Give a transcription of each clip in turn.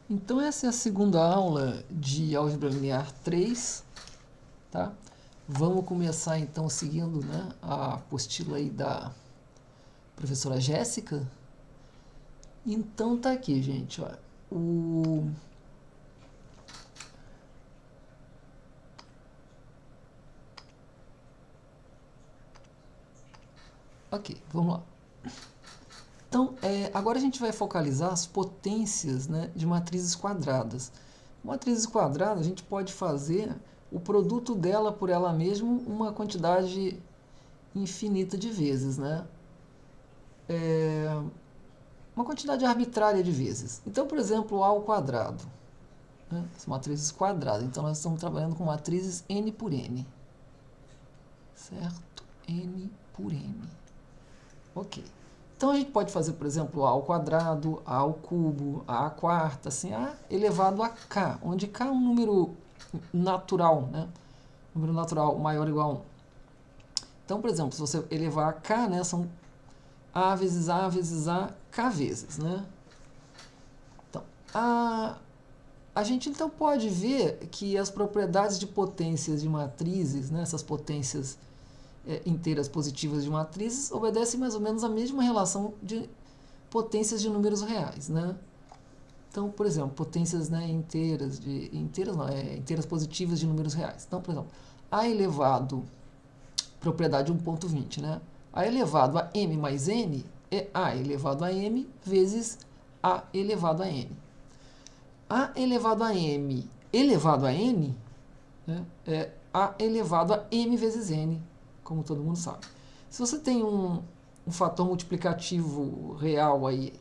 Então essa é a segunda aula de Álgebra Linear 3, tá? Vamos começar então seguindo, né, a apostila aí da professora Jéssica. Então tá aqui, gente, ó. Ok, vamos lá. Então, agora a gente vai focalizar as potências, né, de matrizes quadradas. Matrizes quadradas, a gente pode fazer o produto dela por ela mesma uma quantidade infinita de vezes, né? Uma quantidade arbitrária de vezes. Então, por exemplo, A ao quadrado, né? São matrizes quadradas. Então, nós estamos trabalhando com matrizes n por n. Certo? N por n. Ok. Então, a gente pode fazer, por exemplo, A ao quadrado, A ao cubo, A à quarta, assim, A elevado a k, onde k é um número natural, né? Número natural maior ou igual a 1. Então, por exemplo, se você elevar a k, né, são A vezes A vezes A, k vezes, né? Então, a gente então pode ver que as propriedades de potências de matrizes, né, essas potências inteiras positivas de matrizes, obedecem mais ou menos a mesma relação de potências de números reais, né? Então, por exemplo, potências, né, inteiras inteiras positivas de números reais. Então, por exemplo, A elevado, propriedade 1.20, né? A elevado a m mais n é A elevado a m vezes A elevado a n. A elevado a m elevado a n, né, é A elevado a m vezes n, como todo mundo sabe. Se você tem um fator multiplicativo real aí,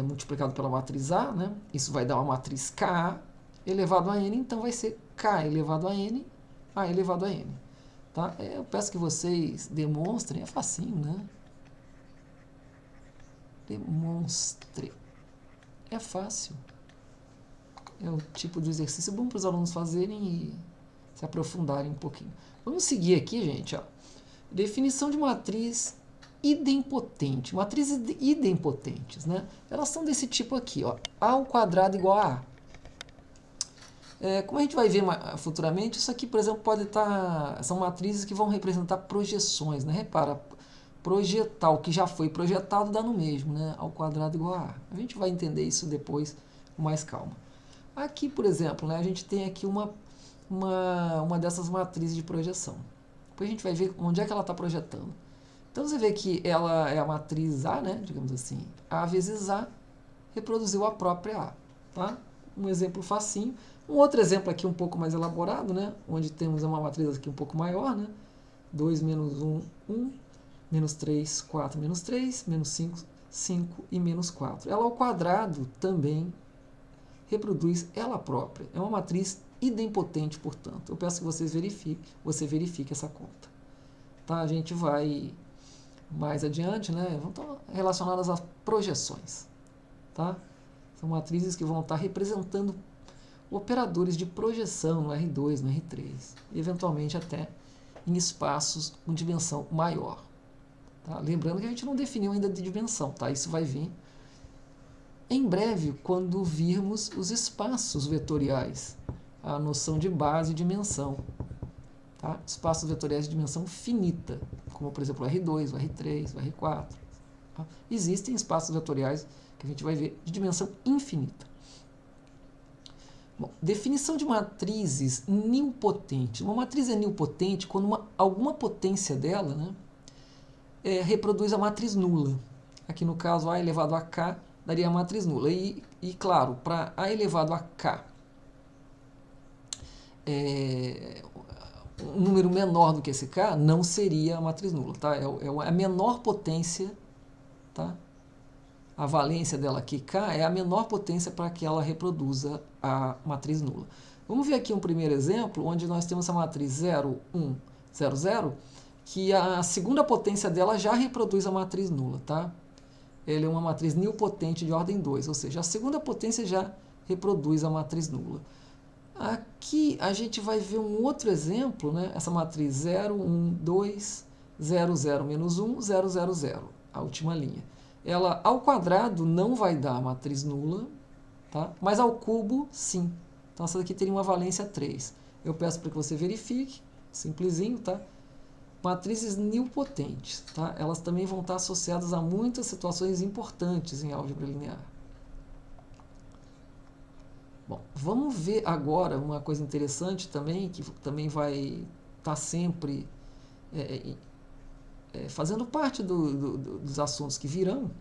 multiplicado pela matriz A, né, isso vai dar uma matriz Ka elevado a n, então vai ser K elevado a n, A elevado a n. Tá? Eu peço que vocês demonstrem, é facinho, né? Demonstre. É fácil. É o tipo de exercício bom para os alunos fazerem e se aprofundarem um pouquinho. Vamos seguir aqui, gente. Ó. Definição de matriz idempotente. Matrizes idempotentes, né? Elas são desse tipo aqui, ó. A ao quadrado igual a A. Como a gente vai ver futuramente, isso aqui, por exemplo, pode estar... São matrizes que vão representar projeções, né? Repara, projetar o que já foi projetado dá no mesmo, né? Ao quadrado igual a A. A gente vai entender isso depois com mais calma. Aqui, por exemplo, né, a gente tem aqui uma dessas matrizes de projeção. Depois a gente vai ver onde é que ela está projetando. Então você vê que ela é a matriz A, né, digamos assim, A vezes A reproduziu a própria A. Tá? Um exemplo facinho. Um outro exemplo aqui um pouco mais elaborado, né, onde temos uma matriz aqui um pouco maior, né, 2 menos 1, 1, menos 3, 4, menos 3, menos 5, 5 e menos 4. Ela ao quadrado também reproduz ela própria. É uma matriz idempotente, portanto. Eu peço que você verifique essa conta. Tá? A gente vai mais adiante, né? Vão estar relacionadas às projeções. Tá? São matrizes que vão estar representando operadores de projeção no R2, no R3, e eventualmente até em espaços com dimensão maior. Tá? Lembrando que a gente não definiu ainda de dimensão, tá? Isso vai vir em breve, quando virmos os espaços vetoriais, a noção de base e dimensão. Tá? Espaços vetoriais de dimensão finita, como por exemplo o R2, o R3, o R4. Tá? Existem espaços vetoriais que a gente vai ver de dimensão infinita. Bom, definição de matrizes nilpotentes. Uma matriz é nilpotente quando alguma potência dela, né, reproduz a matriz nula. Aqui no caso, A elevado a K daria a matriz nula. E claro, para A elevado a K, um número menor do que esse K não seria a matriz nula. Tá? É a menor potência, tá? A valência dela aqui, K, é a menor potência para que ela reproduza a matriz nula. Vamos ver aqui um primeiro exemplo, onde nós temos a matriz 0, 1, 0, 0, que a segunda potência dela já reproduz a matriz nula. Tá? Ele é uma matriz nilpotente de ordem 2, ou seja, a segunda potência já reproduz a matriz nula. Aqui a gente vai ver um outro exemplo, né? Essa matriz 0, 1, 2, 0, 0, menos 1, 0, 0, 0, a última linha. Ela, ao quadrado, não vai dar a matriz nula, tá? Mas ao cubo, sim. Então essa daqui teria uma valência 3. Eu peço para que você verifique, simplesinho, tá? Matrizes nilpotentes, tá? Elas também vão estar associadas a muitas situações importantes em álgebra linear. Bom, vamos ver agora uma coisa interessante também, que também vai estar sempre fazendo parte dos assuntos que virão,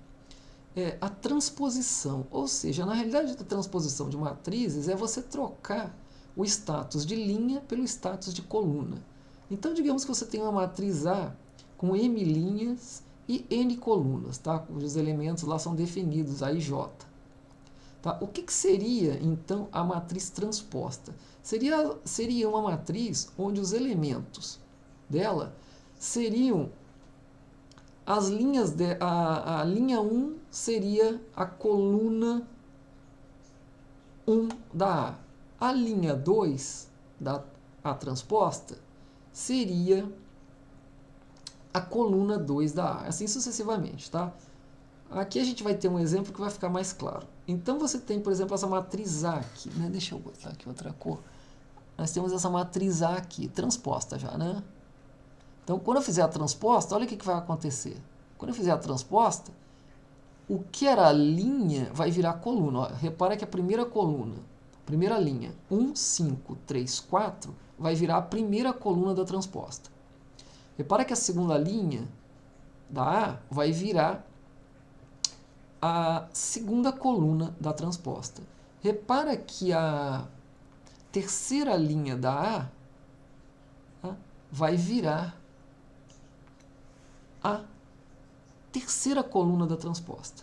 a transposição. Ou seja, na realidade, a transposição de matrizes é você trocar o status de linha pelo status de coluna. Então, digamos que você tem uma matriz A com M linhas e N colunas, tá? Cujos elementos lá são definidos, A e J. Tá? O que seria, então, a matriz transposta? Seria uma matriz onde os elementos dela seriam as linhas a linha 1 seria a coluna 1 da A. A linha 2 da A transposta seria a coluna 2 da A. Assim sucessivamente, tá? Aqui a gente vai ter um exemplo que vai ficar mais claro. Então você tem, por exemplo, essa matriz A aqui, né? Deixa eu botar aqui outra cor. Nós temos essa matriz A aqui, transposta já, né? Então, quando eu fizer a transposta, olha o que vai acontecer. Quando eu fizer a transposta, o que era a linha vai virar coluna. Ó, repara que a primeira coluna, primeira linha, 1, 5, 3, 4, vai virar a primeira coluna da transposta. Repara que a segunda linha da A vai virar a segunda coluna da transposta. Repara que a terceira linha da A vai virar a terceira coluna da transposta.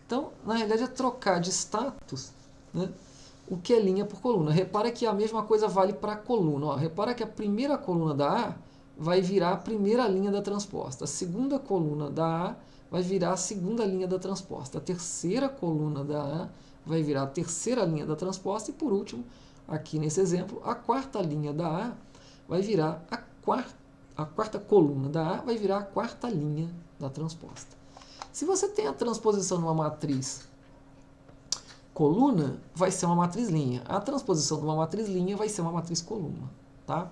Então, na realidade, é trocar de status, né, o que é linha por coluna. Repara que a mesma coisa vale para a coluna. Ó, repara que a primeira coluna da A vai virar a primeira linha da transposta. A segunda coluna da A vai virar a segunda linha da transposta. A terceira coluna da A vai virar a terceira linha da transposta. E, por último, aqui nesse exemplo, a quarta linha da A vai virar a quarta coluna da A vai virar a quarta linha da transposta. Se você tem a transposição de uma matriz coluna, vai ser uma matriz linha. A transposição de uma matriz linha vai ser uma matriz coluna, tá?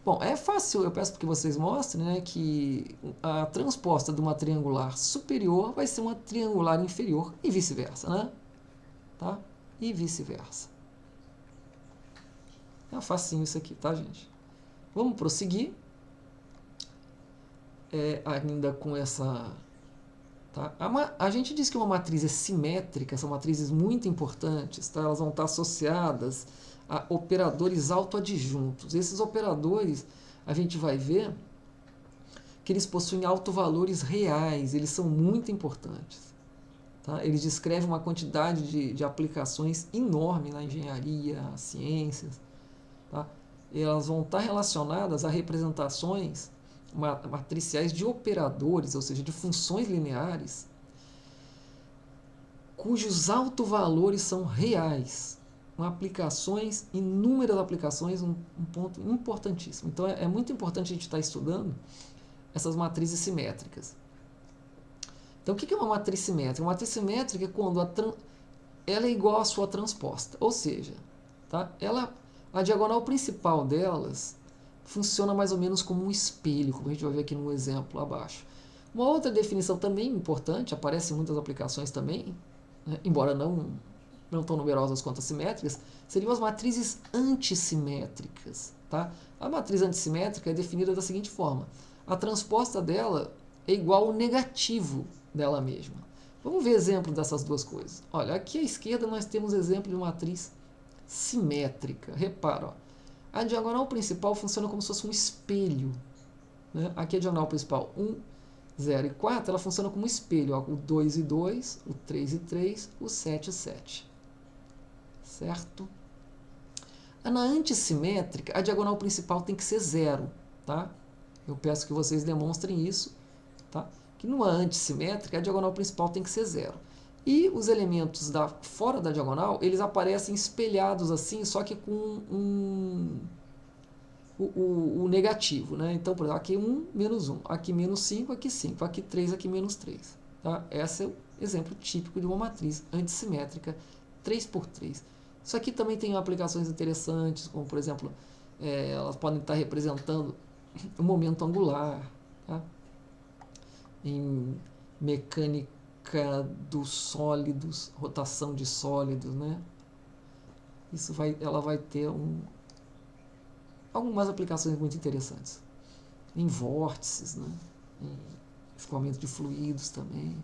Bom, é fácil, eu peço que vocês mostrem, né, que a transposta de uma triangular superior vai ser uma triangular inferior e vice-versa, né? Tá? E vice-versa. É facinho isso aqui, tá, gente? Vamos prosseguir. Ainda com essa... Tá? A gente diz que uma matriz é simétrica, são matrizes muito importantes, tá? Elas vão estar associadas a operadores autoadjuntos. Esses operadores, a gente vai ver que eles possuem autovalores reais, eles são muito importantes. Tá? Eles descrevem uma quantidade de aplicações enorme na engenharia, nas ciências. Tá? E elas vão estar relacionadas a representações matriciais de operadores, ou seja, de funções lineares, cujos autovalores são reais. Inúmeras aplicações, um ponto importantíssimo. Então é muito importante a gente estar estudando essas matrizes simétricas. Então o que é uma matriz simétrica? Uma matriz simétrica é quando ela é igual à sua transposta, ou seja, tá? A diagonal principal delas funciona mais ou menos como um espelho, como a gente vai ver aqui no exemplo abaixo. Uma outra definição também importante, aparece em muitas aplicações também, né, embora não tão numerosas quanto as simétricas, seriam as matrizes antissimétricas. Tá? A matriz antissimétrica é definida da seguinte forma: a transposta dela é igual ao negativo dela mesma. Vamos ver exemplo dessas duas coisas. Olha, aqui à esquerda nós temos exemplo de matriz simétrica. Repara, ó, a diagonal principal funciona como se fosse um espelho. Né? Aqui a diagonal principal 1, 0 e 4, ela funciona como um espelho. Ó, o 2 e 2, o 3 e 3, o 7 e 7. Certo? Na antissimétrica, a diagonal principal tem que ser 0. Tá? Eu peço que vocês demonstrem isso. Tá? Que numa antissimétrica, a diagonal principal tem que ser 0. E os elementos fora da diagonal, eles aparecem espelhados assim, só que com o negativo. Né? Então, por exemplo, aqui 1, menos 1. Aqui menos 5, aqui 5. Aqui 3, aqui menos 3. Tá? Esse é o exemplo típico de uma matriz antissimétrica 3×3. Isso aqui também tem aplicações interessantes, como por exemplo, elas podem estar representando o momento angular, tá? Em mecânica dos sólidos, rotação de sólidos, né? Ela vai ter algumas aplicações muito interessantes. Em vórtices, né? Em escoamento de fluidos também.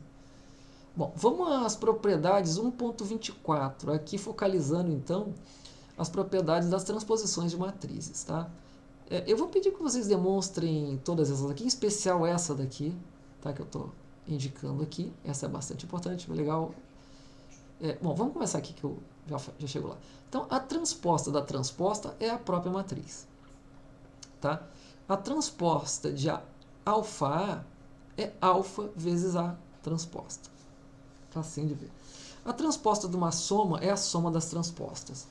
Bom, vamos às propriedades 1.24, aqui focalizando então as propriedades das transposições de matrizes, tá? Eu vou pedir que vocês demonstrem todas essas aqui, em especial essa daqui, tá? Que eu estou indicando aqui. Essa é bastante importante, legal. Bom, vamos começar aqui que eu já chego lá. Então, a transposta da transposta é a própria matriz, tá? A transposta de alfa A é alfa vezes A transposta. Facinho de ver. A transposta de uma soma é a soma das transpostas.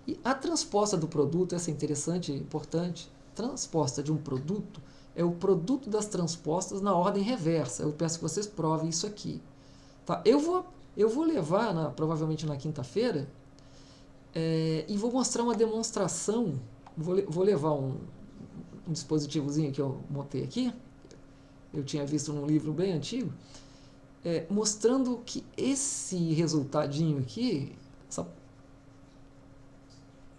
E a transposta do produto, essa é interessante e importante, transposta de um produto é o produto das transpostas na ordem reversa. Eu peço que vocês provem isso aqui. Tá? Eu vou levar, provavelmente na quinta-feira, e vou mostrar uma demonstração. Vou levar um dispositivozinho que eu montei aqui. Eu tinha visto num livro bem antigo. Mostrando que esse resultadinho aqui, essa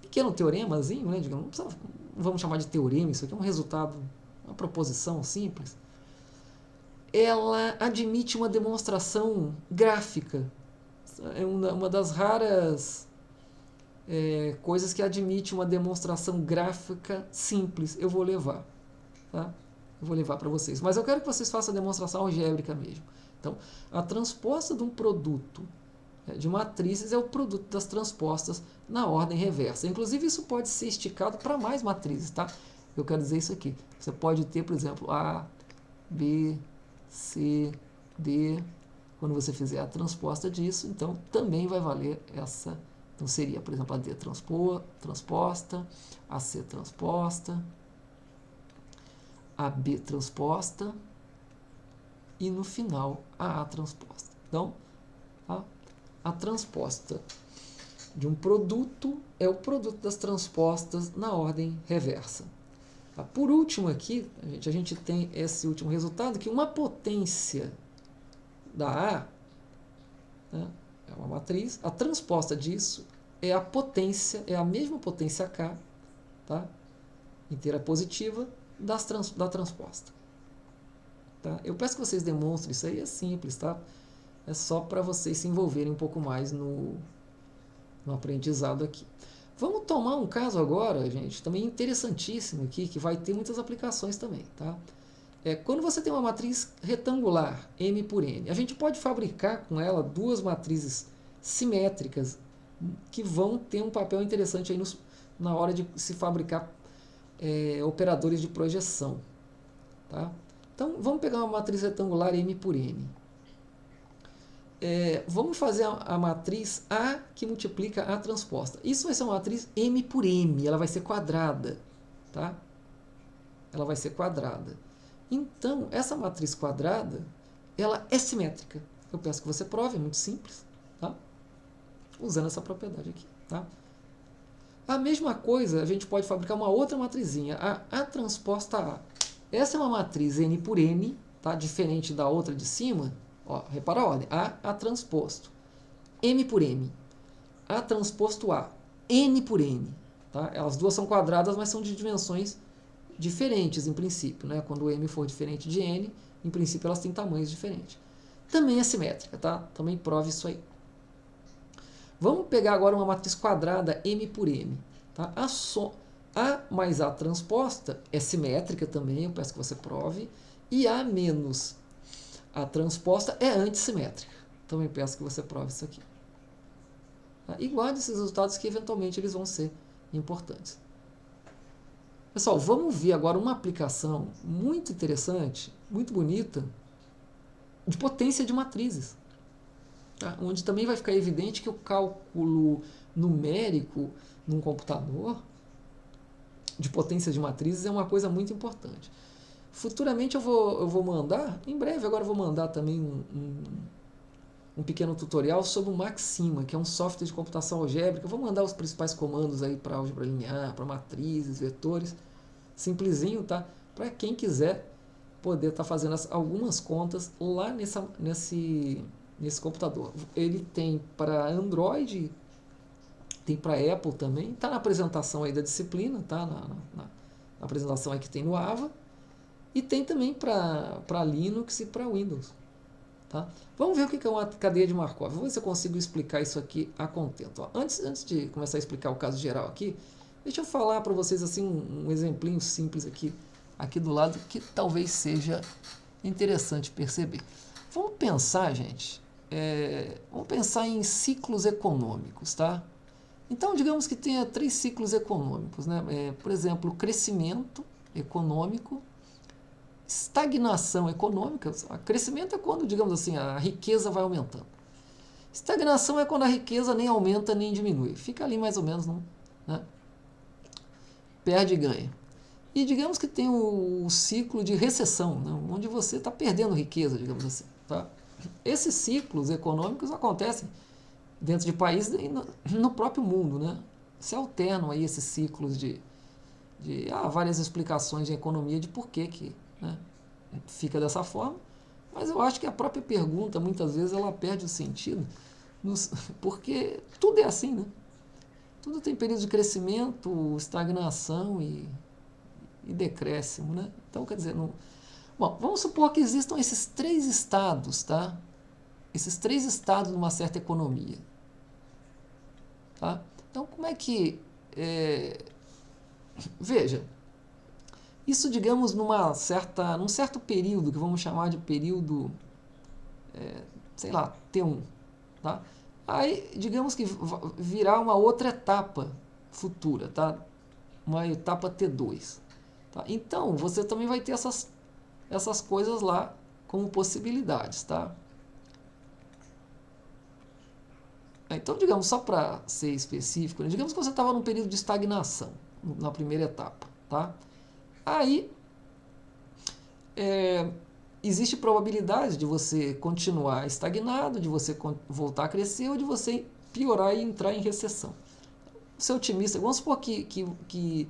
pequeno teoremazinho, né, digamos, não vamos chamar de teorema, isso aqui é um resultado, uma proposição simples, ela admite uma demonstração gráfica. É uma das raras coisas que admite uma demonstração gráfica simples. Eu vou levar, tá? Eu vou levar para vocês. Mas eu quero que vocês façam a demonstração algébrica mesmo. Então, a transposta de um produto de matrizes é o produto das transpostas na ordem reversa. Inclusive, isso pode ser esticado para mais matrizes, tá? Eu quero dizer isso aqui. Você pode ter, por exemplo, A, B, C, D. Quando você fizer a transposta disso, então também vai valer essa. Então seria, por exemplo, a D transposta, a C transposta, a B transposta e no final a A transposta. Então, a transposta de um produto é o produto das transpostas na ordem reversa. Tá? Por último aqui, a gente tem esse último resultado, que uma potência da A, né, é uma matriz, a transposta disso é a potência, é a mesma potência K, tá, inteira positiva, da transposta. Tá? Eu peço que vocês demonstrem isso aí, é simples, tá? É só para vocês se envolverem um pouco mais no aprendizado aqui. Vamos tomar um caso agora, gente, também interessantíssimo aqui, que vai ter muitas aplicações também, tá? Quando você tem uma matriz retangular, M por N, a gente pode fabricar com ela duas matrizes simétricas que vão ter um papel interessante aí na hora de se fabricar operadores de projeção, tá? Então, vamos pegar uma matriz retangular M por N. Vamos fazer a matriz A que multiplica A transposta. Isso vai ser uma matriz M por M, ela vai ser quadrada, tá? Ela vai ser quadrada. Então, essa matriz quadrada, ela é simétrica. Eu peço que você prove, é muito simples, tá? Usando essa propriedade aqui, tá? A mesma coisa, a gente pode fabricar uma outra matrizinha, a A transposta A. Essa é uma matriz N por N, tá? Diferente da outra de cima. Ó, repara a ordem. A transposto. M por M. A transposto A. N por N. Tá? Elas duas são quadradas, mas são de dimensões diferentes, em princípio. Né? Quando o M for diferente de N, em princípio elas têm tamanhos diferentes. Também é simétrica, tá? Também prove isso aí. Vamos pegar agora uma matriz quadrada M por M. Tá? A mais A transposta é simétrica também, eu peço que você prove. E A menos A transposta é antissimétrica. Também peço que você prove isso aqui. Tá? E guarde esses resultados que eventualmente eles vão ser importantes. Pessoal, vamos ver agora uma aplicação muito interessante, muito bonita, de potência de matrizes. Tá? Onde também vai ficar evidente que o cálculo numérico num computador de potência de matrizes é uma coisa muito importante. Futuramente eu vou mandar, em breve agora eu vou mandar também um pequeno tutorial sobre o Maxima, que é um software de computação algébrica. Eu vou mandar os principais comandos aí para álgebra linear, para matrizes, vetores, simplesinho, tá? Para quem quiser poder estar fazendo algumas contas lá nesse computador. Ele tem para Android, tem para Apple também, está na apresentação aí da disciplina, tá? Na apresentação aí que tem no AVA, e tem também para Linux e para Windows. Tá? Vamos ver o que é uma cadeia de Markov. Vamos ver se eu consigo explicar isso aqui a contento. Ó, antes de começar a explicar o caso geral aqui, deixa eu falar para vocês assim um exemplinho simples aqui do lado que talvez seja interessante perceber. Vamos pensar, gente, vamos pensar em ciclos econômicos, tá? Então, digamos que tenha 3 ciclos econômicos, né? Por exemplo, crescimento econômico, estagnação econômica. Crescimento é quando, digamos assim, a riqueza vai aumentando. Estagnação é quando a riqueza nem aumenta nem diminui. Fica ali mais ou menos, né? Perde e ganha. E digamos que tem o ciclo de recessão, né? Onde você está perdendo riqueza, digamos assim. Tá? Esses ciclos econômicos acontecem dentro de países e no próprio mundo, né? Se alternam aí esses ciclos há várias explicações de economia de por que né, fica dessa forma, mas eu acho que a própria pergunta, muitas vezes, ela perde o sentido, porque tudo é assim, né? Tudo tem período de crescimento, estagnação e decréscimo, né? Então, quer dizer, bom, vamos supor que existam esses 3 estados, tá? Esses 3 estados numa certa economia. Tá? Então, como é que... Veja, isso, digamos, num certo período, que vamos chamar de período, sei lá, T1. Tá? Aí, digamos que virá uma outra etapa futura, tá? Uma etapa T2. Tá? Então, você também vai ter essas coisas lá como possibilidades. Tá? Então, digamos, só para ser específico, né? Digamos que você estava num período de estagnação, na primeira etapa. Tá? Aí, existe probabilidade de você continuar estagnado, de você voltar a crescer ou de você piorar e entrar em recessão. Ser otimista, vamos supor que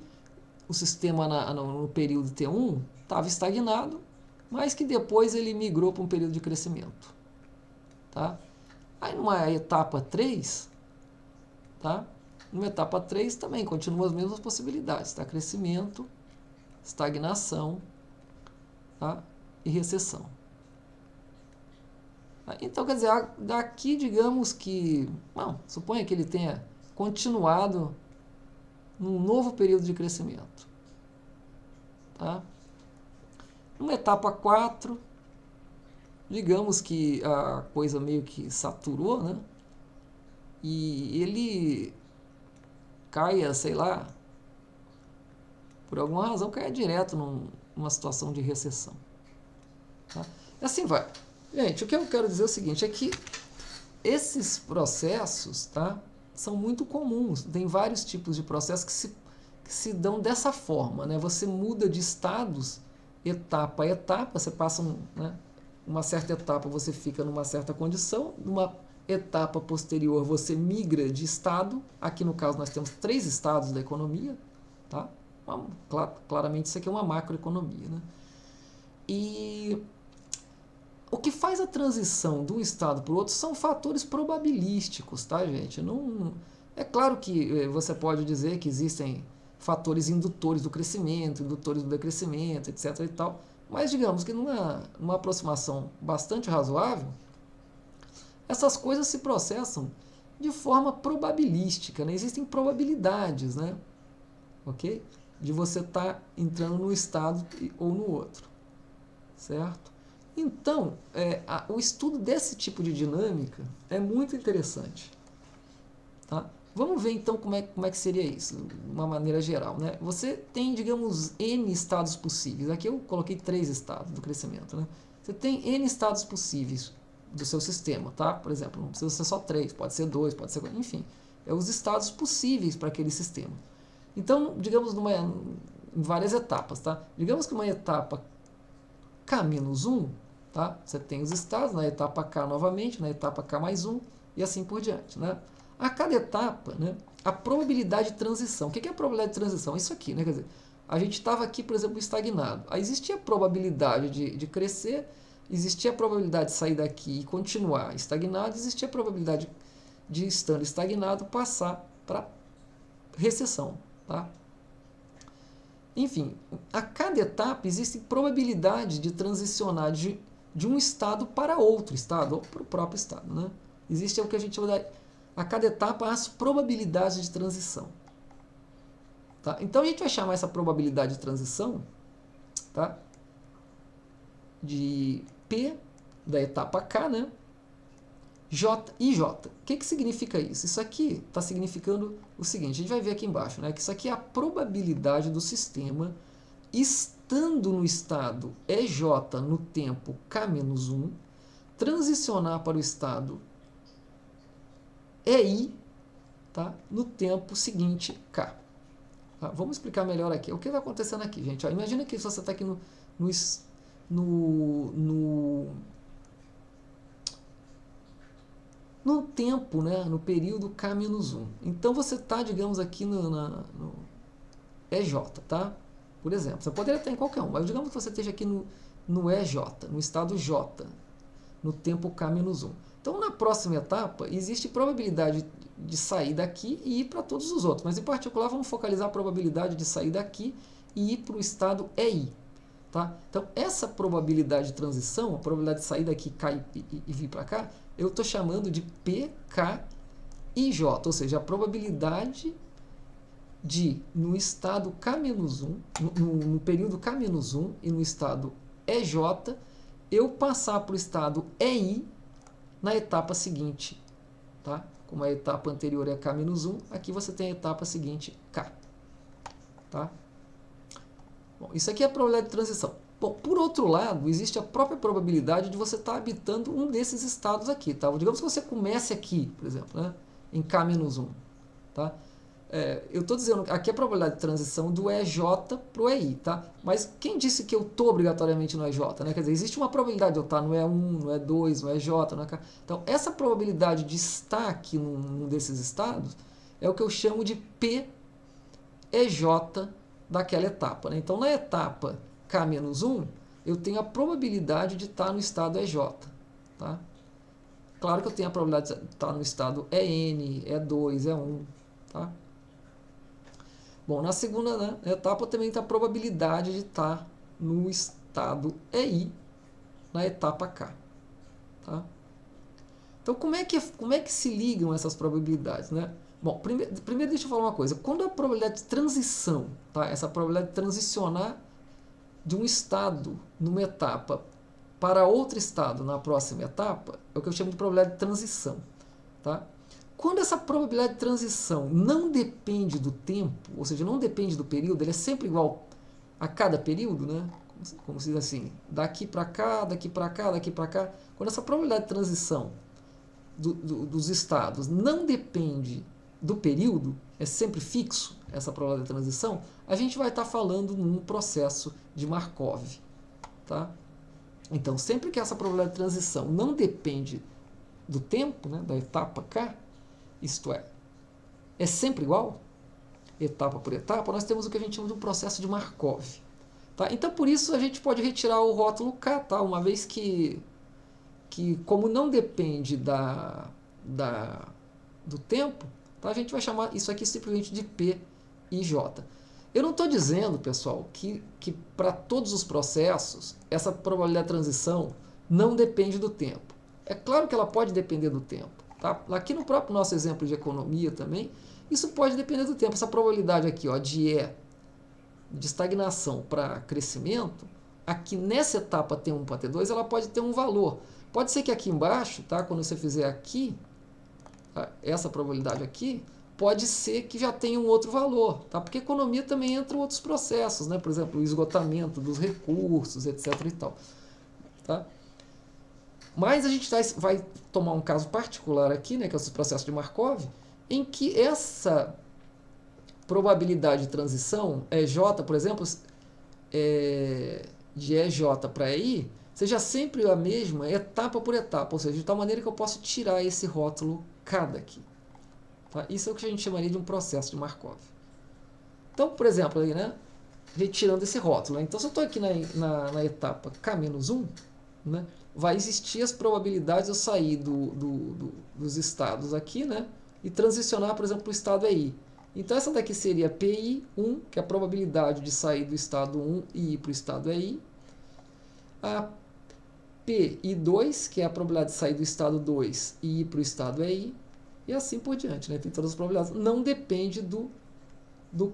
o sistema no período T1 estava estagnado, mas que depois ele migrou para um período de crescimento. Tá? Aí numa etapa 3, tá? Numa etapa 3 também continuam as mesmas possibilidades, tá? Crescimento, estagnação, tá? E recessão. Tá? Então, quer dizer, daqui, digamos que, suponha que ele tenha continuado num novo período de crescimento. Tá? Numa etapa 4, digamos que a coisa meio que saturou, né? E ele caia, sei lá, por alguma razão caia direto numa situação de recessão. Tá? E assim vai. Gente, o que eu quero dizer é o seguinte, é que esses processos, tá, são muito comuns. Tem vários tipos de processos que se dão dessa forma. Né? Você muda de estados, etapa a etapa, você passa uma certa etapa, você fica numa certa condição, numa etapa posterior você migra de estado. Aqui no caso nós temos 3 estados da economia. Tá? Claramente isso aqui é uma macroeconomia. Né? E o que faz a transição de um estado para o outro são fatores probabilísticos, tá, gente? Não, é claro que você pode dizer que existem fatores indutores do crescimento, indutores do decrescimento, etc. e tal, mas digamos que numa aproximação bastante razoável, essas coisas se processam de forma probabilística, né? Existem probabilidades, né? Ok? De você estar entrando num estado ou no outro, certo? Então, o estudo desse tipo de dinâmica é muito interessante. Tá? Vamos ver então como é que seria isso, de uma maneira geral. Né? Você tem, digamos, N estados possíveis. Aqui eu coloquei 3 estados do crescimento. Né? Você tem N estados possíveis do seu sistema. Tá? Por exemplo, não precisa ser só 3, pode ser 2, pode ser... Enfim, os estados possíveis para aquele sistema. Então, digamos, em várias etapas. Tá? Digamos que uma etapa K-1, Tá? Você tem os estados na etapa K novamente, na etapa K mais 1 e assim por diante. Né? A cada etapa, né, a probabilidade de transição. O que é a probabilidade de transição? Isso aqui, né? Quer dizer, a gente estava aqui, por exemplo, estagnado. Aí existia a probabilidade de crescer, existia a probabilidade de sair daqui e continuar estagnado, existia a probabilidade de, estando estagnado, passar para recessão. Tá? Enfim, a cada etapa existe probabilidade de transicionar de um estado para outro estado, ou para o próprio estado. Né? Existe o que a gente chama de, a cada etapa, as probabilidades de transição. Tá? Então a gente vai chamar essa probabilidade de transição, tá, de P da etapa K, né, J e J. O que significa isso? Isso aqui está significando o seguinte, a gente vai ver aqui embaixo, né, que isso aqui é a probabilidade do sistema estando no estado EJ no tempo K-1, transicionar para o estado EI, tá, no tempo seguinte K. Tá? Vamos explicar melhor aqui. O que está acontecendo aqui, gente? Ó, imagina que você está aqui no tempo, né, no período K-1. Então você está, digamos, aqui no EJ, tá? Por exemplo, você poderia estar em qualquer um, mas digamos que você esteja aqui no EJ, no estado J, no tempo K-1. Então, na próxima etapa, existe probabilidade de sair daqui e ir para todos os outros. Mas, em particular, vamos focalizar a probabilidade de sair daqui e ir para o estado EI. Tá? Então, essa probabilidade de transição, a probabilidade de sair daqui e vir para cá, eu estou chamando de PK e J. Ou seja, a probabilidade de, no estado K-1, no período K-1 e no estado EJ, eu passar para o estado EI na etapa seguinte, tá? Como a etapa anterior é K-1, aqui você tem a etapa seguinte, K. Tá? Bom, isso aqui é a probabilidade de transição. Bom, por outro lado, existe a própria probabilidade de você estar habitando um desses estados aqui. Tá? Digamos que você comece aqui, por exemplo, né? Em K-1. Tá? Eu estou dizendo que aqui é a probabilidade de transição do EJ para o EI, tá? Mas quem disse que eu estou obrigatoriamente no EJ? Né? Quer dizer, existe uma probabilidade de eu estar no E1, no E2, no EJ, no EK. Então, essa probabilidade de estar aqui num desses estados é o que eu chamo de PEJ daquela etapa. Né? Então, na etapa K-1, eu tenho a probabilidade de estar no estado EJ. Tá? Claro que eu tenho a probabilidade de estar no estado EN, E2, E1. Tá? Bom, na segunda, né, etapa também tem a probabilidade de estar no estado EI na etapa K. Tá? Então, como é que se ligam essas probabilidades? Né? Bom, primeiro deixa eu falar uma coisa. Quando a probabilidade de transição, tá, essa probabilidade de transicionar de um estado numa etapa para outro estado na próxima etapa, é o que eu chamo de probabilidade de transição. Tá? Quando essa probabilidade de transição não depende do tempo, ou seja, não depende do período, ele é sempre igual a cada período, né? Como se diz assim, daqui para cá, daqui para cá, daqui para cá. Quando essa probabilidade de transição dos estados não depende do período, é sempre fixo essa probabilidade de transição, a gente vai estar falando num processo de Markov. Tá? Então, sempre que essa probabilidade de transição não depende do tempo, né, da etapa K, isto é sempre igual, etapa por etapa, nós temos o que a gente chama de um processo de Markov. Tá? Então, por isso, a gente pode retirar o rótulo K, tá? Uma vez que como não depende do tempo, tá? A gente vai chamar isso aqui simplesmente de P e J. Eu não estou dizendo, pessoal, que para todos os processos, essa probabilidade de transição não depende do tempo. É claro que ela pode depender do tempo. Tá? Aqui no próprio nosso exemplo de economia também, isso pode depender do tempo. Essa probabilidade aqui, ó, de estagnação para crescimento, aqui nessa etapa T1 para T2, ela pode ter um valor. Pode ser que aqui embaixo, tá, quando você fizer aqui, tá, essa probabilidade aqui, pode ser que já tenha um outro valor. Tá? Porque economia também entra em outros processos, né? Por exemplo, o esgotamento dos recursos, etc. e tal. Tá? Mas a gente vai tomar um caso particular aqui, né, que é esse processo de Markov, em que essa probabilidade de transição, EJ, por exemplo, de EJ para EI, seja sempre a mesma etapa por etapa, ou seja, de tal maneira que eu posso tirar esse rótulo K daqui. Tá? Isso é o que a gente chamaria de um processo de Markov. Então, por exemplo, aí, né, retirando esse rótulo. Né? Então, se eu estou aqui na etapa K-1, né, vai existir as probabilidades de eu sair dos estados aqui, né, e transicionar, por exemplo, para o estado EI. Então, essa daqui seria PI1, que é a probabilidade de sair do estado 1 e ir para o estado EI. A PI2, que é a probabilidade de sair do estado 2 e ir para o estado EI. E assim por diante. Né? Tem todas as probabilidades. Não depende do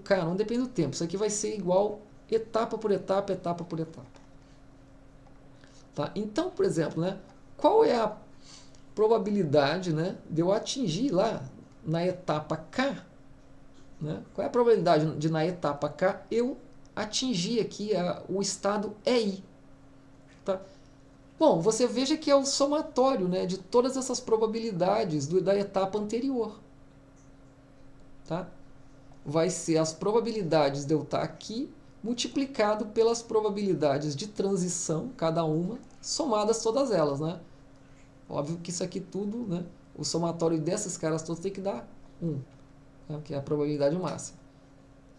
K, não depende do tempo. Isso aqui vai ser igual etapa por etapa, etapa por etapa. Tá? Então, por exemplo, né, qual é a probabilidade, né, de eu atingir lá na etapa K? Né? Qual é a probabilidade de na etapa K eu atingir aqui o estado EI? Tá? Bom, você veja que é o somatório, né, de todas essas probabilidades da etapa anterior. Tá? Vai ser as probabilidades de eu estar aqui multiplicado pelas probabilidades de transição, cada uma, somadas todas elas. Né? Óbvio que isso aqui tudo, né, o somatório desses caras todos tem que dar 1, né, que é a probabilidade máxima.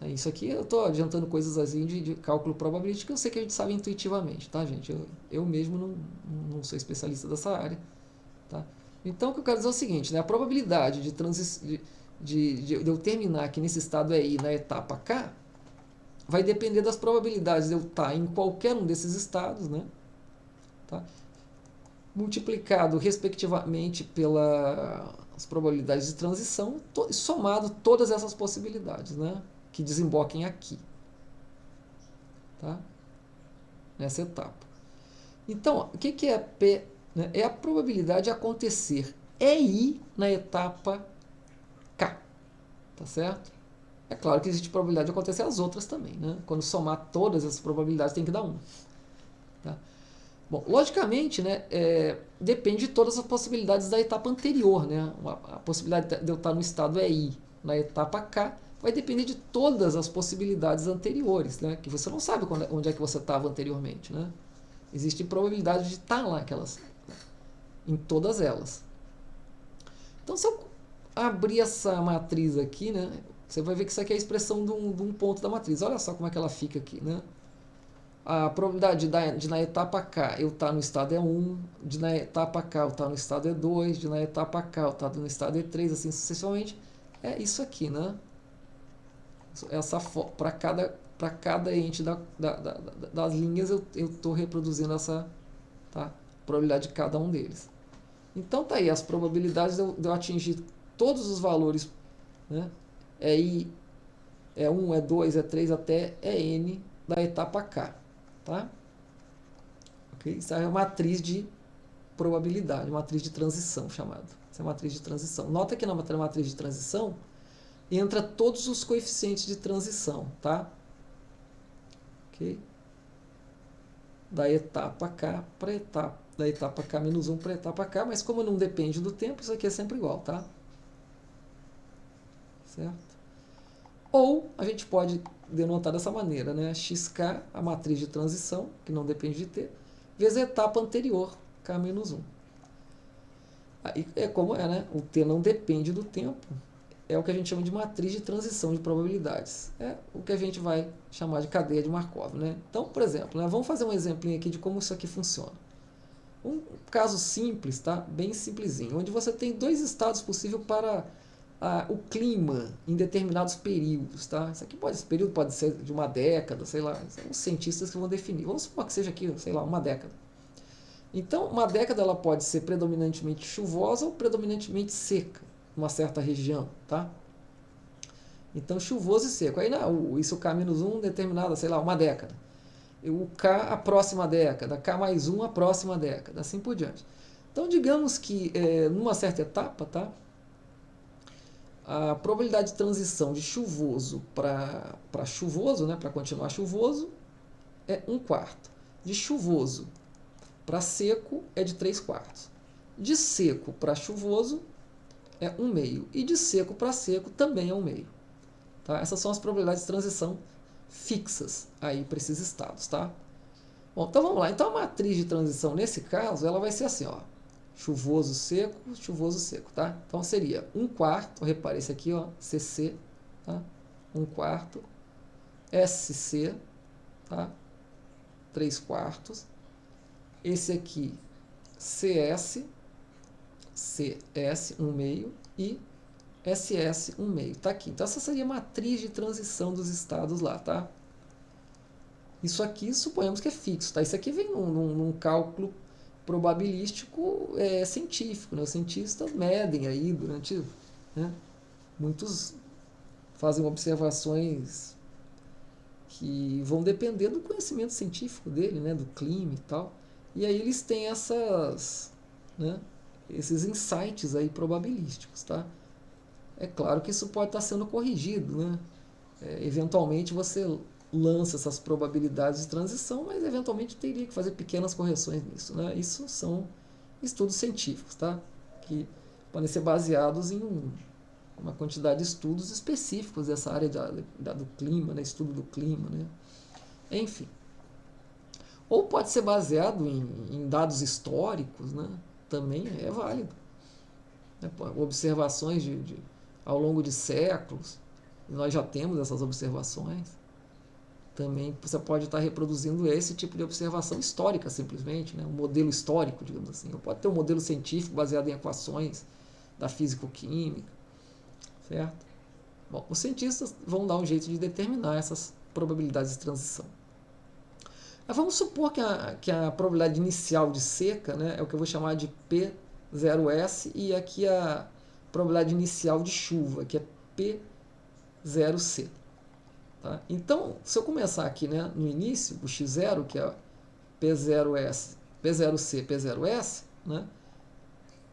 Isso aqui eu estou adiantando coisas assim de cálculo probabilístico que eu sei que a gente sabe intuitivamente, tá, gente? Eu mesmo não sou especialista dessa área. Tá? Então, o que eu quero dizer é o seguinte, né, a probabilidade de eu terminar aqui nesse estado EI na etapa K vai depender das probabilidades de eu estar em qualquer um desses estados, né, tá, multiplicado respectivamente pelas probabilidades de transição, somado todas essas possibilidades, né, que desemboquem aqui, tá, nessa etapa. Então, o que é P? Né? É a probabilidade de acontecer EI na etapa K. Tá certo? É claro que existe probabilidade de acontecer as outras também. Né? Quando somar todas essas probabilidades, tem que dar 1. Tá? Bom, logicamente, né, depende de todas as possibilidades da etapa anterior. Né? A possibilidade de eu estar no estado EI na etapa K vai depender de todas as possibilidades anteriores, né? Que você não sabe onde é que você estava anteriormente. Né? Existe probabilidade de estar lá, em todas elas. Então, se eu abrir essa matriz aqui, né, você vai ver que isso aqui é a expressão de um ponto da matriz. Olha só como é que ela fica aqui. Né? A probabilidade de na etapa K eu estar no estado E1, de na etapa K eu estar no estado E2, de na etapa K eu estar no estado E3, assim sucessivamente. É isso aqui, né? Para cada ente das linhas eu estou reproduzindo essa, tá, probabilidade de cada um deles. Então tá aí as probabilidades de eu atingir todos os valores, né, E1, E2, E3 até En da etapa K. Tá? Okay? Isso é a matriz de probabilidade, matriz de transição chamada. Essa é a matriz de transição. Nota que na matriz de transição entra todos os coeficientes de transição. Tá? Okay? Da etapa K para etapa, da etapa K-1 para a etapa K, mas como não depende do tempo, isso aqui é sempre igual, tá? Certo? Ou a gente pode denotar dessa maneira, né? XK, a matriz de transição, que não depende de T, vezes a etapa anterior, K-1. Aí é como é, né? O T não depende do tempo, é o que a gente chama de matriz de transição de probabilidades. É o que a gente vai chamar de cadeia de Markov, né? Então, por exemplo, né, vamos fazer um exemplinho aqui de como isso aqui funciona. Um caso simples, tá? Bem simplesinho, onde você tem dois estados possíveis para o clima em determinados períodos, tá? Esse período pode ser de uma década, sei lá, são os cientistas que vão definir. Vamos supor que seja aqui, sei lá, uma década. Então, uma década ela pode ser predominantemente chuvosa ou predominantemente seca, numa certa região, tá? Então, chuvoso e seco. Aí, isso K-1 determinada, sei lá, uma década. O K a próxima década, K+1 a próxima década, assim por diante. Então, digamos que numa certa etapa, tá? A probabilidade de transição de chuvoso para chuvoso, né, para continuar chuvoso, é 1/4. De chuvoso para seco é de 3/4. De seco para chuvoso é 1/2. E de seco para seco também é 1/2. Tá? Essas são as probabilidades de transição fixas aí para esses estados. Tá? Bom, então vamos lá. Então a matriz de transição, nesse caso, ela vai ser assim, ó. Chuvoso, seco, tá? Então seria 1/4, repare esse aqui, ó, CC, tá? 1/4, SC, tá? 3/4. Esse aqui, CS, CS, 1/2 e SS, 1/2. Tá aqui. Então essa seria a matriz de transição dos estados lá, tá? Isso aqui suponhamos que é fixo, tá? Isso aqui vem num cálculo probabilístico científico, né? Os cientistas medem aí durante, né? Muitos fazem observações que vão depender do conhecimento científico dele, né? Do clima e tal. E aí eles têm né? Esses insights aí probabilísticos, tá? É claro que isso pode estar sendo corrigido, né? Eventualmente você lança essas probabilidades de transição, mas eventualmente teria que fazer pequenas correções nisso, né? Isso são estudos científicos, tá? Que podem ser baseados em uma quantidade de estudos específicos dessa área do clima, né? Estudo do clima, né? Enfim. Ou pode ser baseado em dados históricos, né? Também é válido. Né? Observações ao longo de séculos, nós já temos essas observações. Também você pode estar reproduzindo esse tipo de observação histórica, simplesmente, né? Um modelo histórico, digamos assim. Ou pode ter um modelo científico baseado em equações da físico-química, certo? Bom, os cientistas vão dar um jeito de determinar essas probabilidades de transição. Mas vamos supor que a probabilidade inicial de seca, né, é o que eu vou chamar de P0S, e aqui a probabilidade inicial de chuva, que é P0C. Tá? Então, se eu começar aqui, né, no início, o x0, que é P0S, P0C, P0S, né,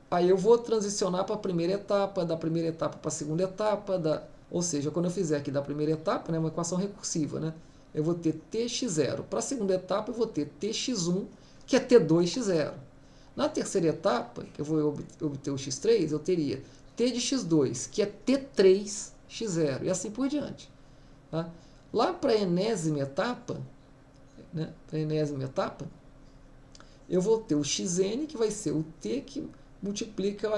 aí eu vou transicionar para a primeira etapa, da primeira etapa para a segunda etapa, ou seja, quando eu fizer aqui da primeira etapa, né, uma equação recursiva, né, eu vou ter Tx0. Para a segunda etapa, eu vou ter Tx1, que é T2x0. Na terceira etapa, que eu vou obter o x3, eu teria T de x2, que é T3x0, e assim por diante. Tá? Lá para a enésima etapa, né, eu vou ter o xn, que vai ser o t que multiplica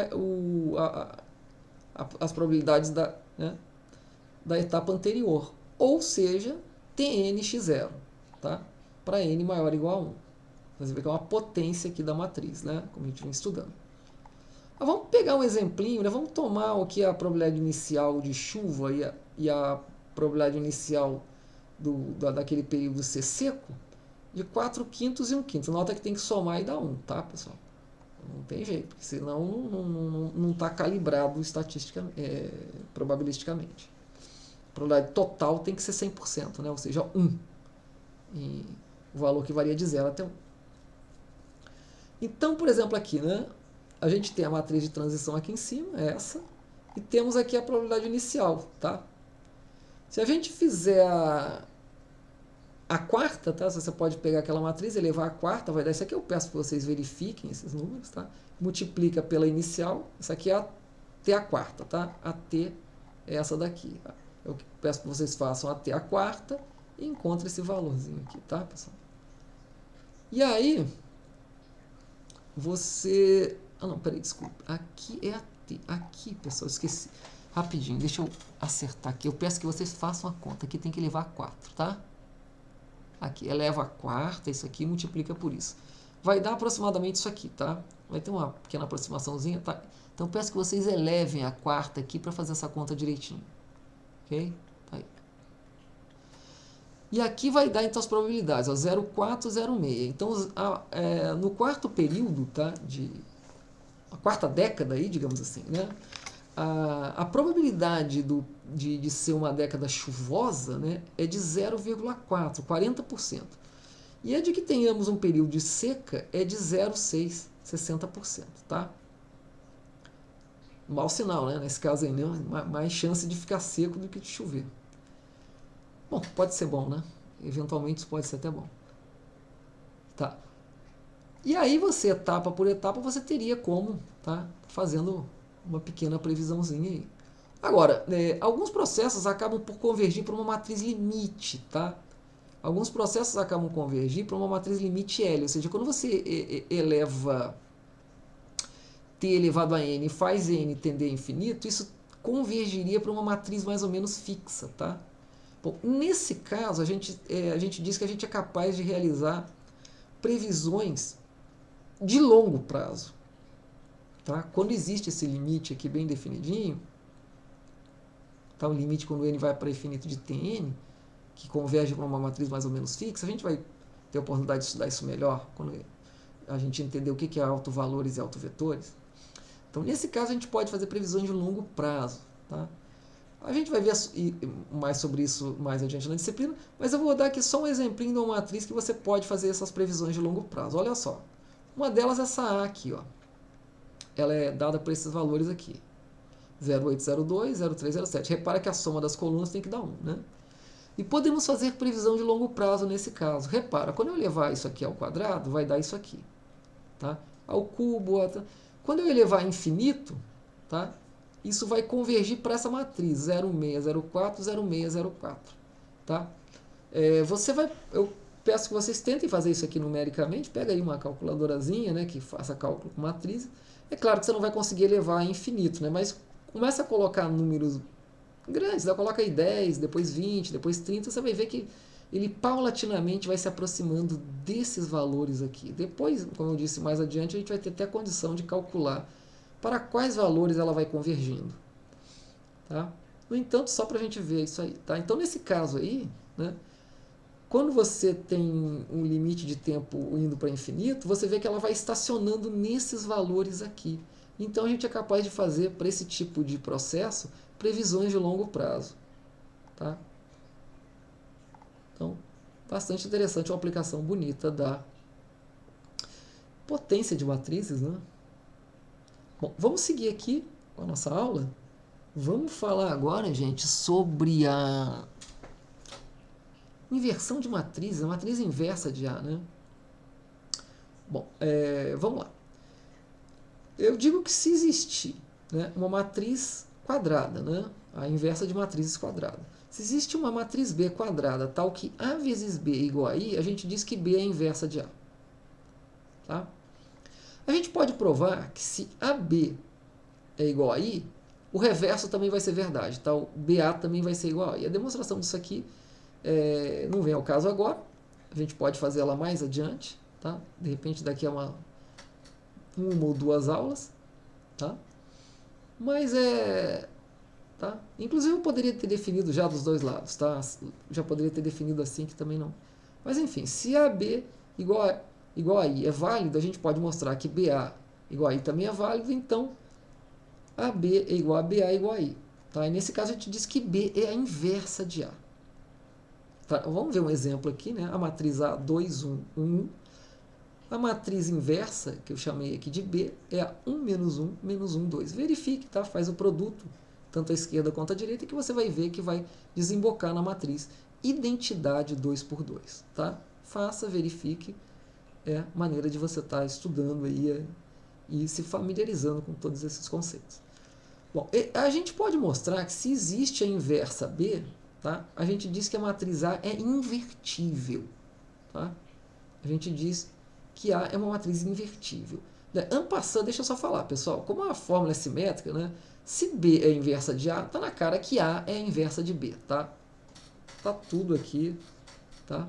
as probabilidades né, da etapa anterior. Ou seja, tnx0, tá? Para n maior ou igual a 1. Você vê que é uma potência aqui da matriz, né, como a gente vem estudando. Mas vamos pegar um exemplinho, né? Vamos tomar o que é a probabilidade inicial de chuva e a probabilidade inicial daquele período ser seco, de 4/5 e 1/5. Nota que tem que somar e dar 1, tá, pessoal? Não tem jeito, porque senão não está calibrado probabilisticamente. A probabilidade total tem que ser 100%, né? Ou seja, 1. E o valor que varia de 0 até 1. Então, por exemplo, aqui, né? A gente tem a matriz de transição aqui em cima, essa, e temos aqui a probabilidade inicial, tá? Se a gente fizer a quarta, tá? Você pode pegar aquela matriz, elevar a quarta, vai dar isso aqui. Eu peço que vocês verifiquem esses números, tá? Multiplica pela inicial, isso aqui é até a quarta, tá? Até essa daqui, tá? Eu peço que vocês façam até a quarta e encontrem esse valorzinho aqui, tá, pessoal? E aí, você... Ah, não, peraí, desculpa. Aqui é a T. Aqui, pessoal, esqueci. Rapidinho, deixa eu acertar aqui. Eu peço que vocês façam a conta. Aqui tem que levar a 4, tá? Aqui, eleva a quarta, isso aqui, multiplica por isso. Vai dar aproximadamente isso aqui, tá? Vai ter uma pequena aproximaçãozinha, tá? Então, peço que vocês elevem a quarta aqui para fazer essa conta direitinho. Ok? Tá aí. E aqui vai dar, então, as probabilidades, ó, 0,4, 0,6. Então, no quarto período, tá? A quarta década aí, digamos assim, né? A probabilidade de ser uma década chuvosa, né, é de 0,4, 40%. E a de que tenhamos um período de seca é de 0,6, 60%. Tá? Mau sinal, né? Nesse caso aí, né? Mais chance de ficar seco do que de chover. Bom, pode ser bom, né? Eventualmente isso pode ser até bom. Tá? E aí você, etapa por etapa, você teria como, tá? Fazendo uma pequena previsãozinha aí. Agora, alguns processos acabam por convergir para uma matriz limite, tá? alguns processos acabam convergir para uma matriz limite L, ou seja, quando você eleva t elevado a n e faz n tender a infinito, isso convergiria para uma matriz mais ou menos fixa, tá? Bom, nesse caso, a gente diz que a gente é capaz de realizar previsões de longo prazo. Tá? Quando existe esse limite aqui bem definidinho, tá? O limite quando n vai para infinito de Tn, que converge para uma matriz mais ou menos fixa, a gente vai ter a oportunidade de estudar isso melhor quando a gente entender o que é autovalores e autovetores. Então, nesse caso, a gente pode fazer previsões de longo prazo. Tá? A gente vai ver mais sobre isso mais adiante na disciplina, mas eu vou dar aqui só um exemplinho de uma matriz que você pode fazer essas previsões de longo prazo. Olha só, uma delas é essa A aqui, ó. Ela é dada por esses valores aqui, 0802, 0307. Repara que a soma das colunas tem que dar 1, né? E podemos fazer previsão de longo prazo nesse caso. Repara, quando eu levar isso aqui ao quadrado, vai dar isso aqui, tá? Ao cubo, quando eu elevar a infinito, tá? Isso vai convergir para essa matriz, 0604, 0604, tá? Eu peço que vocês tentem fazer isso aqui numericamente, pega aí uma calculadorazinha, né, que faça cálculo com matriz. É claro que você não vai conseguir elevar a infinito, né, mas começa a colocar números grandes, coloca aí 10, depois 20, depois 30, você vai ver que ele paulatinamente vai se aproximando desses valores aqui. Depois, como eu disse mais adiante, a gente vai ter até a condição de calcular para quais valores ela vai convergindo. Tá? No entanto, só para a gente ver isso aí. Tá? Então, nesse caso aí, né, quando você tem um limite de tempo indo para infinito, você vê que ela vai estacionando nesses valores aqui. Então, a gente é capaz de fazer, para esse tipo de processo, previsões de longo prazo. Tá? Então, bastante interessante, uma aplicação bonita da potência de matrizes, né? Bom, vamos seguir aqui com a nossa aula. Vamos falar agora, gente, sobre a inversão de matrizes, a matriz inversa de A, né? Bom, vamos lá. Eu digo que se existir, né, uma matriz quadrada, né, a inversa de matrizes quadradas, se existe uma matriz B quadrada tal que A vezes B é igual a I, a gente diz que B é a inversa de A. Tá? A gente pode provar que se AB é igual a I, o reverso também vai ser verdade. Tá? O BA também vai ser igual a I. A demonstração disso aqui não vem ao caso agora. A gente pode fazer ela mais adiante. Tá? De repente daqui a uma ou duas aulas. Tá? Mas tá? Inclusive eu poderia ter definido já dos dois lados. Tá? Já poderia ter definido assim que também não. Mas enfim, se AB igual a I é válido, a gente pode mostrar que BA igual a I também é válido, então AB é igual a BA é igual a I. Tá? E nesse caso a gente diz que B é a inversa de A. Tá? Vamos ver um exemplo aqui, né? A matriz A, 2, 1, 1. A matriz inversa, que eu chamei aqui de B, é a 1 menos 1, menos 1, 2. Verifique, tá? Faz o produto, tanto à esquerda quanto à direita, que você vai ver que vai desembocar na matriz identidade 2 por 2. Tá? Faça, verifique. É maneira de você estar estudando aí e se familiarizando com todos esses conceitos. Bom, a gente pode mostrar que se existe a inversa B, tá? A gente diz que a matriz A é invertível. Tá? A gente diz que A é uma matriz invertível. En passant, deixa eu só falar, pessoal, como a fórmula é simétrica, né? Se B é a inversa de A, tá na cara que A é a inversa de B. Tá? Tá tudo aqui. Tá?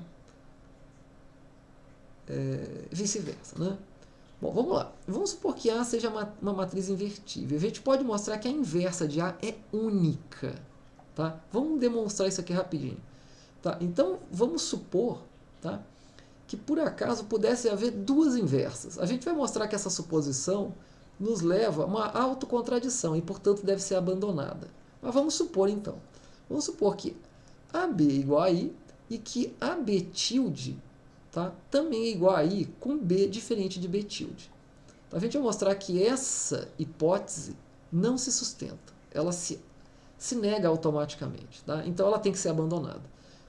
Vice-versa, né? Bom, vamos lá. Vamos supor que A seja uma matriz invertível. A gente pode mostrar que a inversa de A é única. Tá? Vamos demonstrar isso aqui rapidinho. Tá? Então, vamos supor, tá, que por acaso pudesse haver duas inversas. A gente vai mostrar que essa suposição nos leva a uma autocontradição e, portanto, deve ser abandonada. Mas vamos supor, então. Vamos supor que AB é igual a I e que AB tilde, tá, também é igual a I com B diferente de B tilde. Então, a gente vai mostrar que essa hipótese não se sustenta. Ela se nega automaticamente. Tá? Então, ela tem que ser abandonada.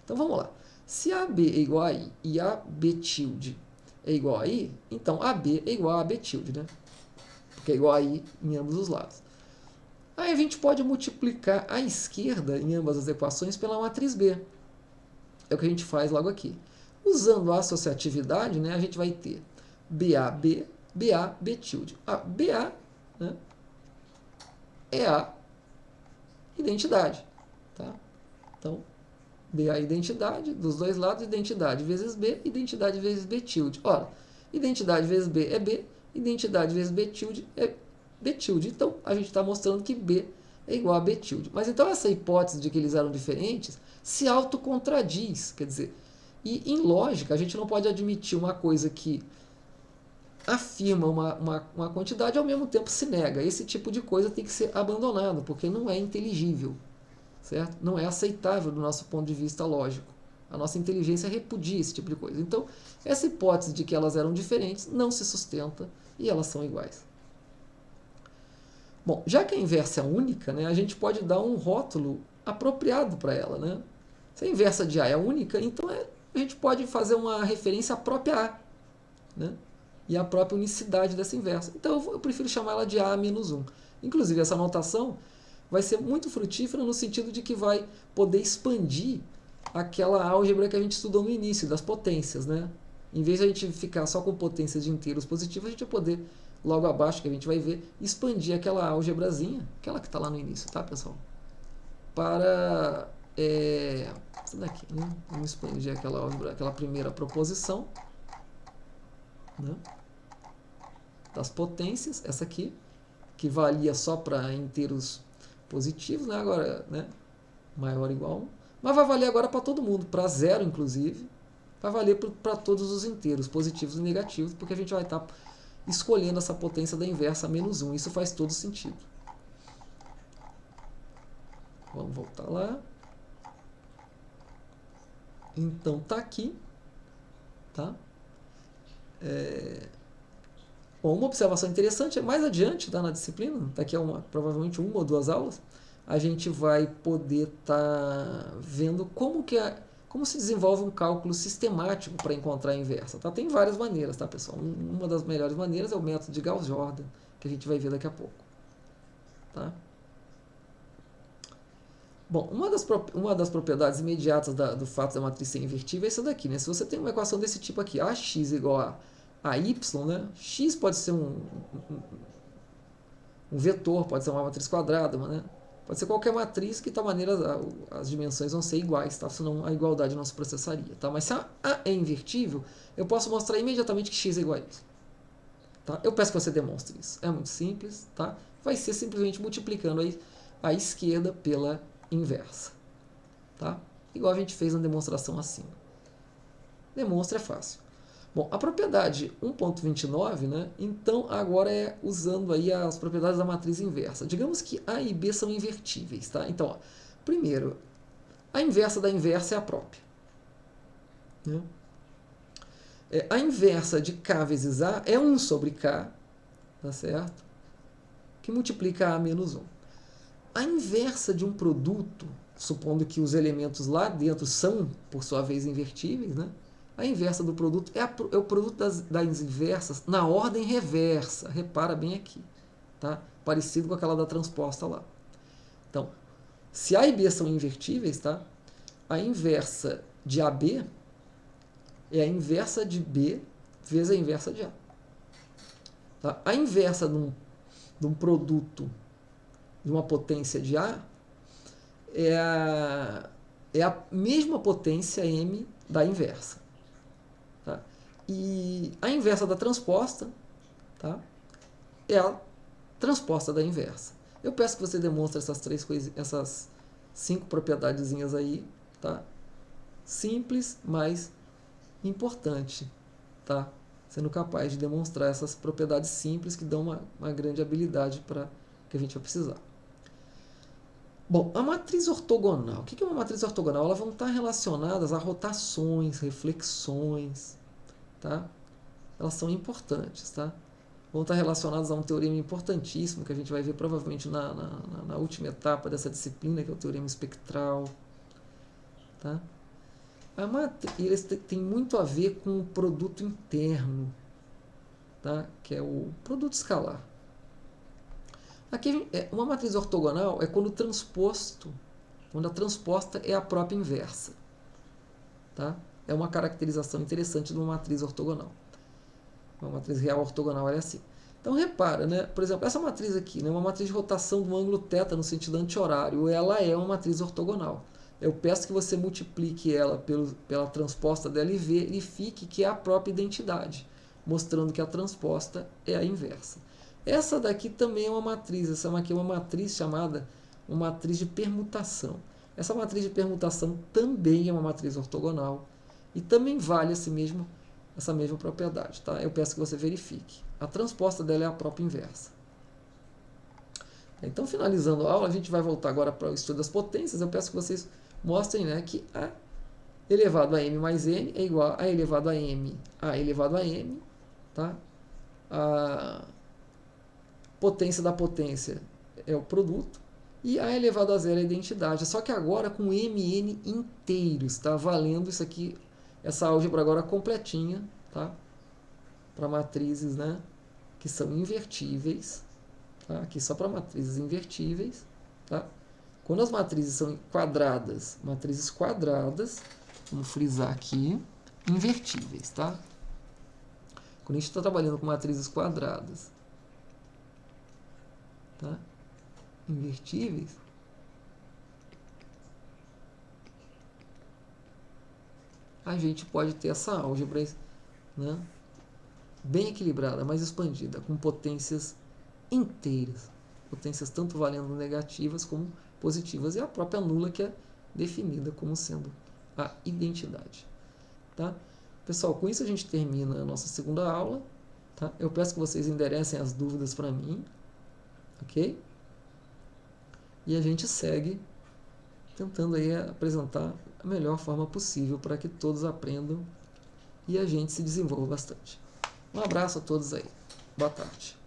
Então, vamos lá. Se AB é igual a I e AB tilde é igual a I, então AB é igual a AB tilde, né? Porque é igual a I em ambos os lados. Aí a gente pode multiplicar a esquerda em ambas as equações pela matriz B. é o que a gente faz logo aqui. Usando a associatividade, né, a gente vai ter BA, B tilde. A BA, né, é a identidade. Tá? Então, BA identidade, dos dois lados, identidade vezes B, identidade vezes B tilde. Ora, identidade vezes B é B, identidade vezes B tilde é B tilde. Então, a gente está mostrando que B é igual a B tilde. Mas então essa hipótese de que eles eram diferentes se autocontraduz. Quer dizer, e em lógica, a gente não pode admitir uma coisa que afirma uma quantidade e ao mesmo tempo se nega. Esse tipo de coisa tem que ser abandonado, porque não é inteligível. Certo? Não é aceitável do nosso ponto de vista lógico. A nossa inteligência repudia esse tipo de coisa. Então, essa hipótese de que elas eram diferentes não se sustenta e elas são iguais. Bom, já que a inversa é única, né, a gente pode dar um rótulo apropriado para ela. Né? Se a inversa de A é única, então a gente pode fazer uma referência à própria A. Né? E à própria unicidade dessa inversa. Então, eu prefiro chamar ela de A menos 1. Inclusive, essa notação vai ser muito frutífera no sentido de que vai poder expandir aquela álgebra que a gente estudou no início, das potências. Né? Em vez de a gente ficar só com potências de inteiros positivos, a gente vai poder, logo abaixo, que a gente vai ver, expandir aquela álgebrazinha, aquela que está lá no início, tá, pessoal? Para essa daqui, né? Vamos expandir aquela álgebra, aquela primeira proposição, né? Das potências, essa aqui, que valia só para inteiros positivos, né? Agora, né? Maior ou igual a 1. Mas vai valer agora para todo mundo, para zero inclusive. Vai valer para todos os inteiros, positivos e negativos, porque a gente vai estar escolhendo essa potência da inversa menos 1. Isso faz todo sentido. Vamos voltar lá. Então tá aqui. Tá? Bom, uma observação interessante é mais adiante, tá, na disciplina, daqui a provavelmente uma ou duas aulas, a gente vai poder estar vendo como se desenvolve um cálculo sistemático para encontrar a inversa. Tá? Tem várias maneiras, tá, pessoal? Uma das melhores maneiras é o método de Gauss-Jordan, que a gente vai ver daqui a pouco. Tá? Bom, uma das propriedades imediatas do fato da matriz ser invertível é essa daqui. Né? Se você tem uma equação desse tipo aqui, AX igual a Y, né? X pode ser um vetor, pode ser uma matriz quadrada, né? Pode ser qualquer matriz que, de tal maneira, as dimensões vão ser iguais, tá? Senão a igualdade não se processaria. Tá? Mas se a é invertível, eu posso mostrar imediatamente que x é igual a y. Tá? Eu peço que você demonstre isso. É muito simples. Tá? Vai ser simplesmente multiplicando a esquerda pela inversa. Tá? Igual a gente fez na demonstração acima. Demonstra, é fácil. Bom, a propriedade 1.29, né? Então agora é usando aí as propriedades da matriz inversa. Digamos que A e B são invertíveis, tá? Então, ó, primeiro, a inversa da inversa é a própria. Né? A inversa de K vezes A é 1 sobre K, tá certo? Que multiplica A menos 1. A inversa de um produto, supondo que os elementos lá dentro são, por sua vez, invertíveis, né? A inversa do produto é o produto das inversas na ordem reversa. Repara bem aqui. Tá? Parecido com aquela da transposta lá. Então, se A e B são invertíveis, tá? A inversa de AB é a inversa de B vezes a inversa de A. Tá? A inversa de um produto de uma potência de A é a mesma potência M da inversa. Tá? E a inversa da transposta, tá? É a transposta da inversa. Eu peço que você demonstre essas 5 propriedadezinhas aí, tá? Simples, mas importante, tá? Sendo capaz de demonstrar essas propriedades simples que dão uma grande habilidade para que a gente vai precisar. Bom, a matriz ortogonal. O que é uma matriz ortogonal? Elas vão estar relacionadas a rotações, reflexões, tá? Elas são importantes, tá? Vão estar relacionadas a um teorema importantíssimo que a gente vai ver provavelmente na última etapa dessa disciplina, que é o teorema espectral, tá? Eles têm muito a ver com o produto interno, tá? Que é o produto escalar. Aqui, uma matriz ortogonal é quando a transposta é a própria inversa. tá? É uma caracterização interessante de uma matriz ortogonal. Uma matriz real ortogonal é assim. Então repara, né? Por exemplo, essa matriz aqui, né? Uma matriz de rotação do ângulo θ no sentido anti-horário, ela é uma matriz ortogonal. Eu peço que você multiplique ela pela transposta dela e verifique que é a própria identidade, mostrando que a transposta é a inversa. Essa daqui também é uma matriz, essa aqui é uma matriz chamada uma matriz de permutação. Essa matriz de permutação também é uma matriz ortogonal e também vale essa mesma propriedade, tá? Eu peço que você verifique. A transposta dela é a própria inversa. Então, finalizando a aula, a gente vai voltar agora para o estudo das potências. Eu peço que vocês mostrem, né, que A elevado a m mais n é igual a A elevado a m elevado a m, tá? A potência da potência é o produto e A elevado a zero é a identidade. Só que agora com mn inteiros, tá? Valendo isso aqui, essa álgebra agora completinha, tá? Para matrizes, né, que são invertíveis, tá? Aqui só para matrizes invertíveis, tá? Quando as matrizes são quadradas, vamos frisar aqui, invertíveis, tá? Quando a gente está trabalhando com matrizes quadradas, tá? Invertíveis, a gente pode ter essa álgebra, né, bem equilibrada, mais expandida, com potências inteiras. Potências tanto valendo negativas como positivas. E a própria nula que é definida como sendo a identidade. Tá? Pessoal, com isso a gente termina a nossa segunda aula. Tá? Eu peço que vocês enderecem as dúvidas para mim. Ok? E a gente segue tentando aí apresentar a melhor forma possível para que todos aprendam e a gente se desenvolva bastante. Um abraço a todos aí. Boa tarde.